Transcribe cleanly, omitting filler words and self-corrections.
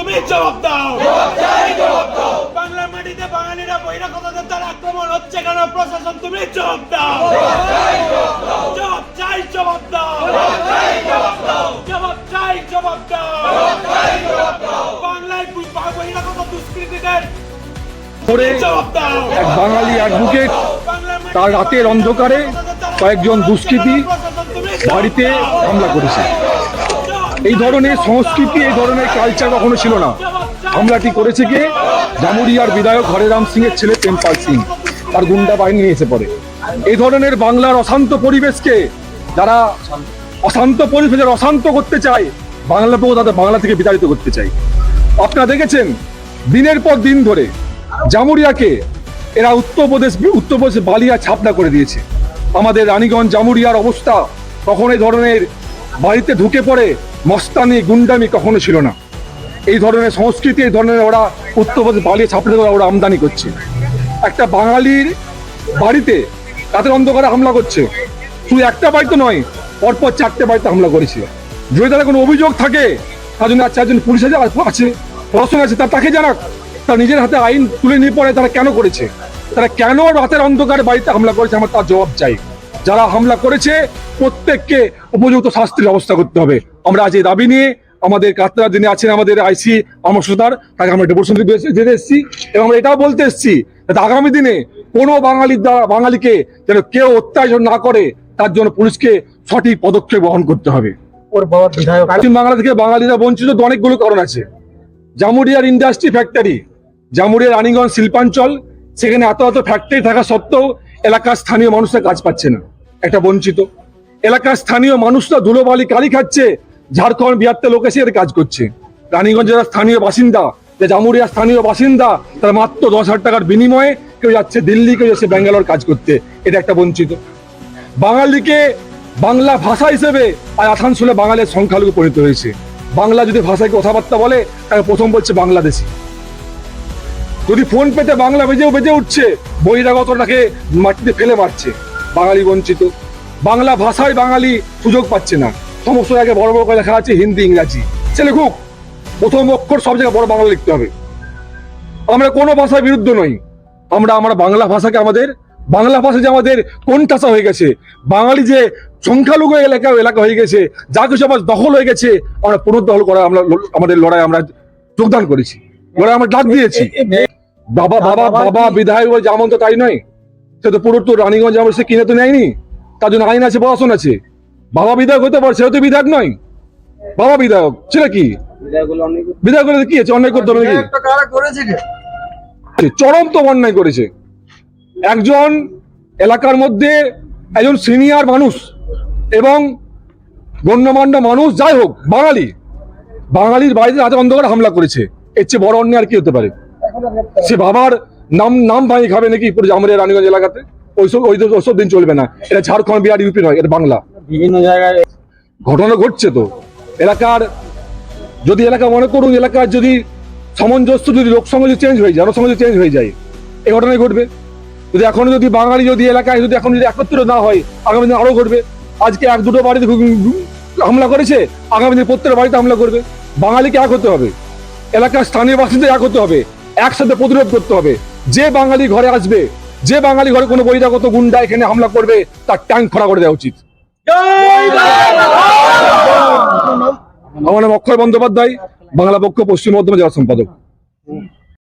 তুমি জবাব দাও। বাংলার মাটিতে বাঙালিরা বহিরাগতদের দ্বারা আক্রমণ হচ্ছে কেন? প্রশাসন তুমি জবাব দাও। জবাব চাই, জবাব দাও। জবাব চাই, জবাব দাও। বাংলায় বহিরাগত দুষ্কৃতীদের জবাব দাও। এক বাঙালি অ্যাডভোকেট তার রাতের অন্ধকারে কয়েকজন দুষ্কৃতী বাড়িতে হামলা করেছে। এই ধরনের সংস্কৃতি, এই ধরনের কালচার কখনো ছিল না। হামলাটি করেছে কে? জামুরিয়ার বিধায়ক হরেরাম সিং এর ছেলে টেম্পাল সিং, তার গুন্ডা বাহিনী নিয়ে এসে পড়ে। এই ধরনের বাংলার অশান্ত পরিবেশকে যারা অশান্ত করতে চায়, বাংলাকেও তাদের বাংলা থেকে বিতাড়িত করতে চায়। আপনারা দেখেছেন দিনের পর দিন ধরে জামুরিয়াকে এরা উত্তরপ্রদেশ বালিয়া ছাপনা করে দিয়েছে। আমাদের রানীগঞ্জ জামুরিয়ার অবস্থা কখনো এই ধরনের বাড়িতে ঢুকে পড়ে মস্তানি গুন্ডামি কখনো ছিল না। এই ধরনের সংস্কৃতি, এই ধরনের ওরা উত্তরপ্রদেশ বালিয়া ছাপনা করে ওরা আমদানি করছে। একটা বাঙালির বাড়িতে রাতের অন্ধকারে হামলা করছে। শুধু একটা বাড়িতে নয়, পরপর 4টে বাড়িতে হামলা করেছে। যদি তাদের কোনো অভিযোগ থাকে, তার জন্য 4জন পুলিশ আছে, প্রশাসন আছে, তাকে জানাক। তারা নিজের হাতে আইন তুলে নিয়ে পড়ে তারা কেন করেছে, তারা কেন রাতের অন্ধকারে বাড়িতে হামলা করেছে, আমার তার জবাব চাই। যারা হামলা করেছে প্রত্যেককে উপযুক্ত শাস্তির ব্যবস্থা করতে হবে। আমরা আজ এই দাবি নিয়ে আমাদের কাতরা যিনি আছেন আমাদের আইসি আমসদার, তাকে আমরা ডেপুটেশন দিতে এসেছি এবং আমরা এটাও বলতে এসেছি যাতে আগামী দিনে কোনো বাঙালিকে যেন কেউ অত্যাচার না করে, তার জন্য পুলিশকে সঠিক পদক্ষেপ গ্রহণ করতে হবে। পশ্চিম বাংলা থেকে বাঙালিরা বঞ্চিত তো অনেকগুলো কারণ আছে। জামুরিয়ার ইন্ডাস্ট্রি ফ্যাক্টরি, জামুরিয়ার রানীগঞ্জ শিল্পাঞ্চল, সেখানে এত ফ্যাক্টরি থাকা সত্ত্বেও এলাকার স্থানীয় মানুষরা কাজ পাচ্ছে না, একটা বঞ্চিত। এলাকার স্থানীয় মানুষরা ধুলোবালি কালি খাচ্ছে, ঝাড়খণ্ড বিহারতে লোক এসে এর কাজ করছে। রানীগঞ্জের স্থানীয় বাসিন্দা, যে জামুরিয়ার স্থানীয় বাসিন্দা, তারা মাত্র 10,000 টাকার বিনিময়ে কেউ যাচ্ছে দিল্লি, কেউ যাচ্ছে ব্যাঙ্গালোর কাজ করতে, এটা একটা বঞ্চিত। বাঙালিকে বাংলা ভাষা হিসেবে আর আসানসোলে বাঙালির সংখ্যালঘু পরিণত হয়েছে। বাংলা যদি ভাষায় কথাবার্তা বলে, তাকে প্রথম বলছে বাংলাদেশি। যদি ফোন পেতে বাংলা বেজে উঠছে, বহিরাগতটাকে মাটিতে ফেলে মারছে। বাঙালি বঞ্চিত। বাংলা ভাষায় বাঙালি সুযোগ পাচ্ছে না। সমস্ত জায়গায় বড় বড় করে লেখা আছে হিন্দি, ইংরাজি। সে লেখুক, প্রথম অক্ষর সব জায়গায় বড় বাংলা লিখতে হবে। আমরা কোনো ভাষার বিরুদ্ধে নই। আমরা বাংলা ভাষাকে বাংলা ভাষা যে আমাদের কোণঠাসা হয়ে গেছে, বাঙালি যে সংখ্যালঘু এলাকা হয়ে গেছে, যা কিছু আমার দখল হয়ে গেছে, আমরা পুনর্দখল করা আমাদের লড়াই আমরা যোগদান করেছি, লড়াই আমরা ডাক দিয়েছি। বাবা বিধায়ক যেমন তো তাই নয়, সে তো পুরো তো রানীগঞ্জ আমার সে কিনে তো নেয়নি, তার জন্য আইন আছে, প্রশাসন আছে। বাবা বিধায়ক হতে পারে, সেও তো বিধায়ক নয়। বাবা বিধায়ক ছিল কি? বিধায়ক কি আছে? অন্যায় করতে হবে নাকি? চরম তো অন্যায় করেছে। একজন এলাকার মধ্যে একজন সিনিয়র মানুষ এবং গণ্যমান্য মানুষ, যাই হোক, বাঙালির বাড়িতে রাতে অন্ধকারে হামলা করেছে। এর চেয়ে বড় অন্যায় আর কি হতে পারে? সে বাবার নাম ভাঙি খাবে নাকি পুরো আমাদের রানীগঞ্জ এলাকাতে? ওইসব দিন চলবে না। এটা ঝাড়খণ্ড, বিহার, ইউপি নয়, এটা বাংলা। বিভিন্ন জায়গায় ঘটনা ঘটছে। তো যদি এলাকা মনে করুন, এলাকার যদি সামঞ্জস্য, যদি লোকসংখ্যা চেঞ্জ হয়ে যায়, জনসংখ্যা চেঞ্জ হয়ে যায়, এই ঘটনাই ঘটবে। যদি এখনো যদি বাঙালি যদি এলাকায় যদি এখন যদি একত্রিত না হয়, আগামী দিন আরো ঘটবে। আজকে 1-2 বাড়িতে হামলা করেছে, আগামী দিন প্রত্যেক বাড়িতে হামলা করবে। বাঙালিকে এক হতে হবে, এলাকার স্থানীয় বাসিন্দা এক হতে হবে, একসাথে প্রতিরোধ করতে হবে। যে বাঙালি ঘরে আসবে, যে বাঙালি ঘরে কোনো বহিরাগত গুন্ডা এখানে হামলা করবে, তার ট্যাঙ্ক খোলা করে দেওয়া উচিত। আমার নাম অক্ষয় বন্দ্যোপাধ্যায়, বাংলা পক্ষ পশ্চিম বর্ধমান জেলা সম্পাদক।